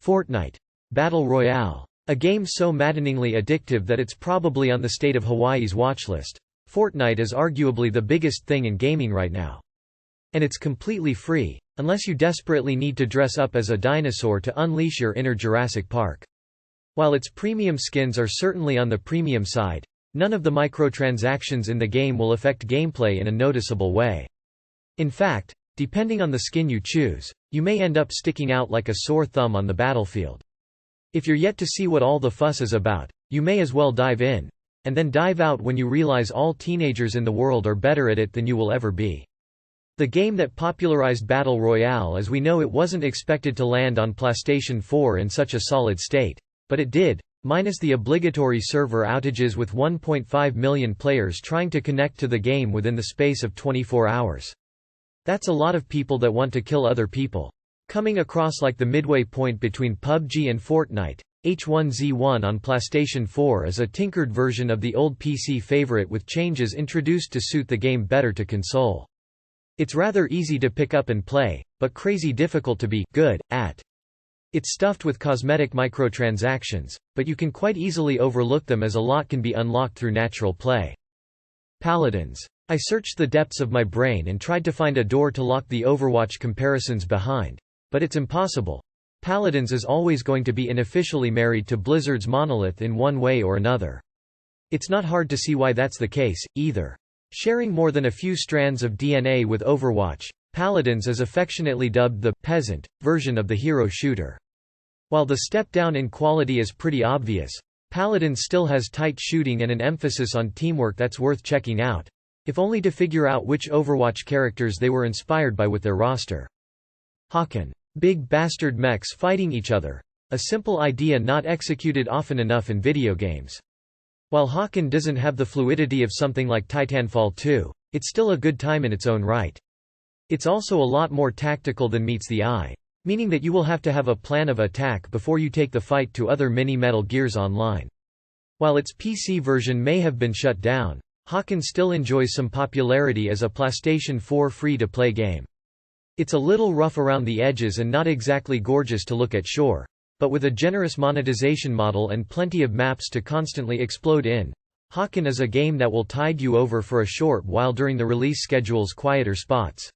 Fortnite. Battle Royale. A game so maddeningly addictive that it's probably on the state of Hawaii's watchlist. Fortnite is arguably the biggest thing in gaming right now. And it's completely free, unless you desperately need to dress up as a dinosaur to unleash your inner Jurassic Park. While its premium skins are certainly on the premium side, none of the microtransactions in the game will affect gameplay in a noticeable way. In fact, depending on the skin you choose, you may end up sticking out like a sore thumb on the battlefield. If you're yet to see what all the fuss is about, you may as well dive in, and then dive out when you realize all teenagers in the world are better at it than you will ever be. The game that popularized Battle Royale as we know it wasn't expected to land on PlayStation 4 in such a solid state, but it did, minus the obligatory server outages with 1.5 million players trying to connect to the game within the space of 24 hours. That's a lot of people that want to kill other people. Coming across like the midway point between PUBG and Fortnite, H1Z1 on PlayStation 4 is a tinkered version of the old PC favorite with changes introduced to suit the game better to console. It's rather easy to pick up and play, but crazy difficult to be good at. It's stuffed with cosmetic microtransactions, but you can quite easily overlook them as a lot can be unlocked through natural play. Paladins. I searched the depths of my brain and tried to find a door to lock the Overwatch comparisons behind, but it's impossible. Paladins is always going to be unofficially married to Blizzard's Monolith in one way or another. It's not hard to see why that's the case, either. Sharing more than a few strands of DNA with Overwatch, Paladins is affectionately dubbed the «peasant» version of the hero shooter. While the step down in quality is pretty obvious, Paladins still has tight shooting and an emphasis on teamwork that's worth checking out, if only to figure out which Overwatch characters they were inspired by with their roster. Hawken. Big bastard mechs fighting each other. A simple idea not executed often enough in video games. While Hawken doesn't have the fluidity of something like Titanfall 2, it's still a good time in its own right. It's also a lot more tactical than meets the eye, meaning that you will have to have a plan of attack before you take the fight to other mini Metal Gears Online. While its PC version may have been shut down, Hawken still enjoys some popularity as a PlayStation 4 free-to-play game. It's a little rough around the edges and not exactly gorgeous to look at sure, but with a generous monetization model and plenty of maps to constantly explode in, Hawken is a game that will tide you over for a short while during the release schedule's quieter spots.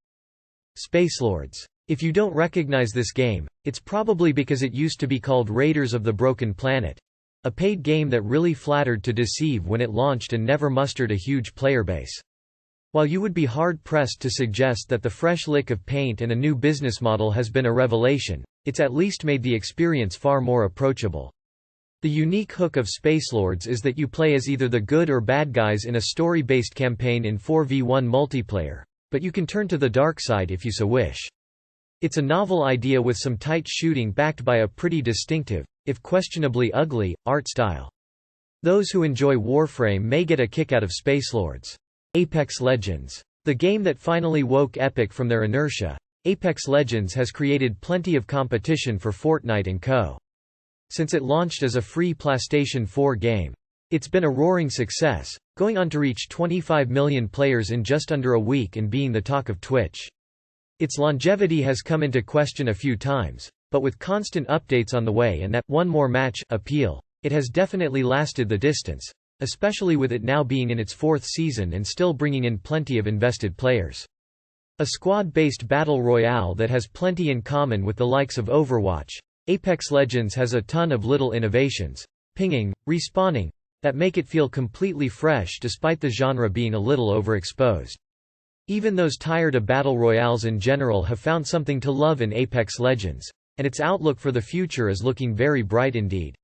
Spacelords. If you don't recognize this game, it's probably because it used to be called Raiders of the Broken Planet, a paid game that really flattered to deceive when it launched and never mustered a huge player base. While you would be hard-pressed to suggest that the fresh lick of paint and a new business model has been a revelation, it's at least made the experience far more approachable. The unique hook of Spacelords is that you play as either the good or bad guys in a story-based campaign in 4v1 multiplayer, but you can turn to the dark side if you so wish. It's a novel idea with some tight shooting backed by a pretty distinctive, if questionably ugly, art style. Those who enjoy Warframe may get a kick out of Spacelords. Apex Legends. The game that finally woke Epic from their inertia, Apex Legends has created plenty of competition for Fortnite and co. Since it launched as a free PlayStation 4 game. It's been a roaring success, going on to reach 25 million players in just under a week and being the talk of Twitch. Its longevity has come into question a few times, but with constant updates on the way and that one more match appeal, it has definitely lasted the distance, especially with it now being in its fourth season and still bringing in plenty of invested players. A squad-based battle royale that has plenty in common with the likes of Overwatch, Apex Legends has a ton of little innovations, pinging, respawning, that make it feel completely fresh despite the genre being a little overexposed. Even those tired of battle royales in general have found something to love in Apex Legends, and its outlook for the future is looking very bright indeed.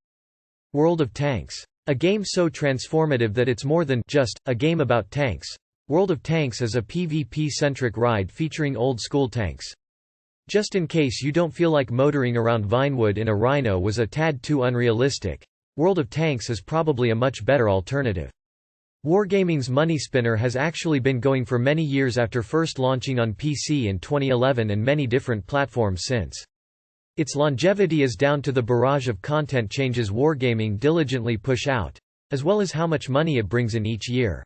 World of Tanks. A game so transformative that it's more than just a game about tanks. World of Tanks is a PvP-centric ride featuring old-school tanks. Just in case you don't feel like motoring around Vinewood in a Rhino was a tad too unrealistic, World of Tanks is probably a much better alternative. Wargaming's money spinner has actually been going for many years after first launching on PC in 2011 and many different platforms since. Its longevity is down to the barrage of content changes Wargaming diligently push out, as well as how much money it brings in each year.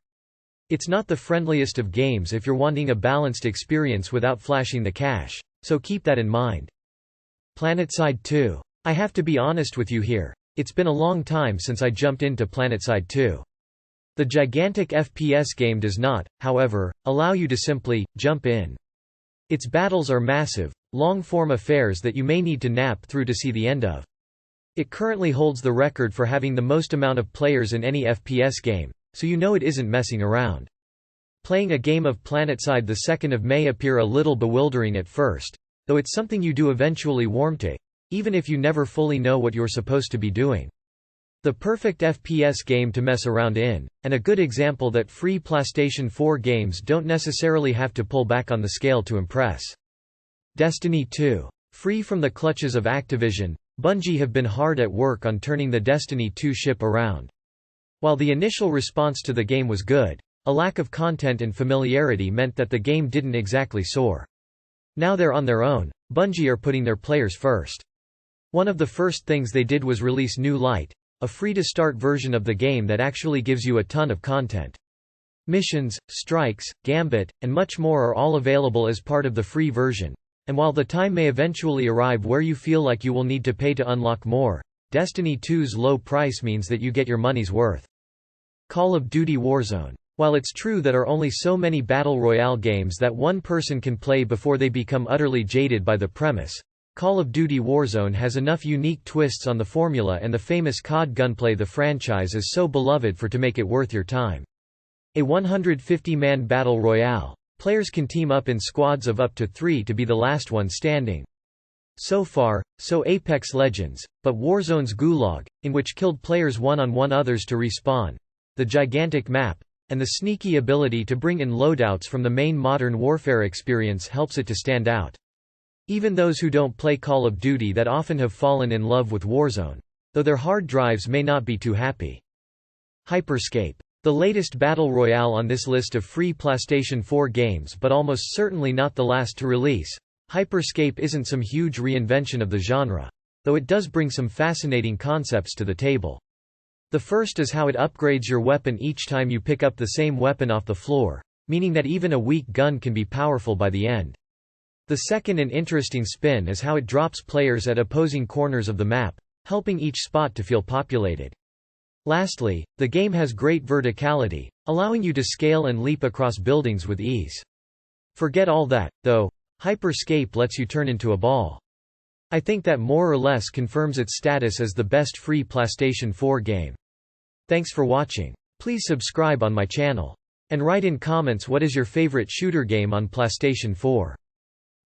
It's not the friendliest of games if you're wanting a balanced experience without flashing the cash, so keep that in mind. Planetside 2. I have to be honest with you here. It's been a long time since I jumped into Planetside 2. The gigantic FPS game does not, however, allow you to simply jump in. Its battles are massive, long-form affairs that you may need to nap through to see the end of. It currently holds the record for having the most amount of players in any FPS game, so you know it isn't messing around. Playing a game of Planetside the 2nd of May appear a little bewildering at first, though it's something you do eventually warm to, even if you never fully know what you're supposed to be doing. The perfect FPS game to mess around in, and a good example that free PlayStation 4 games don't necessarily have to pull back on the scale to impress. Destiny 2. Free from the clutches of Activision, Bungie have been hard at work on turning the Destiny 2 ship around. While the initial response to the game was good, a lack of content and familiarity meant that the game didn't exactly soar. Now they're on their own, Bungie are putting their players first. One of the first things they did was release New Light, a free-to-start version of the game that actually gives you a ton of content. Missions, strikes, Gambit, and much more are all available as part of the free version, and while the time may eventually arrive where you feel like you will need to pay to unlock more, Destiny 2's low price means that you get your money's worth. Call of Duty Warzone. While it's true that there are only so many Battle Royale games that one person can play before they become utterly jaded by the premise, Call of Duty Warzone has enough unique twists on the formula and the famous COD gunplay the franchise is so beloved for to make it worth your time. A 150-man battle royale. Players can team up in squads of up to 3 to be the last one standing. So far, so Apex Legends, but Warzone's Gulag, in which killed players one-on-one others to respawn, the gigantic map, and the sneaky ability to bring in loadouts from the main Modern Warfare experience helps it to stand out. Even those who don't play Call of Duty that often have fallen in love with Warzone, though their hard drives may not be too happy. Hyperscape. The latest battle royale on this list of free PlayStation 4 games but almost certainly not the last to release, Hyperscape isn't some huge reinvention of the genre, though it does bring some fascinating concepts to the table. The first is how it upgrades your weapon each time you pick up the same weapon off the floor, meaning that even a weak gun can be powerful by the end. The second and interesting spin is how it drops players at opposing corners of the map, helping each spot to feel populated. Lastly, the game has great verticality, allowing you to scale and leap across buildings with ease. Forget all that, though, Hyperscape lets you turn into a ball. I think that more or less confirms its status as the best free PlayStation 4 game. Thanks for watching. Please subscribe on my channel. And write in comments what is your favorite shooter game on PlayStation 4.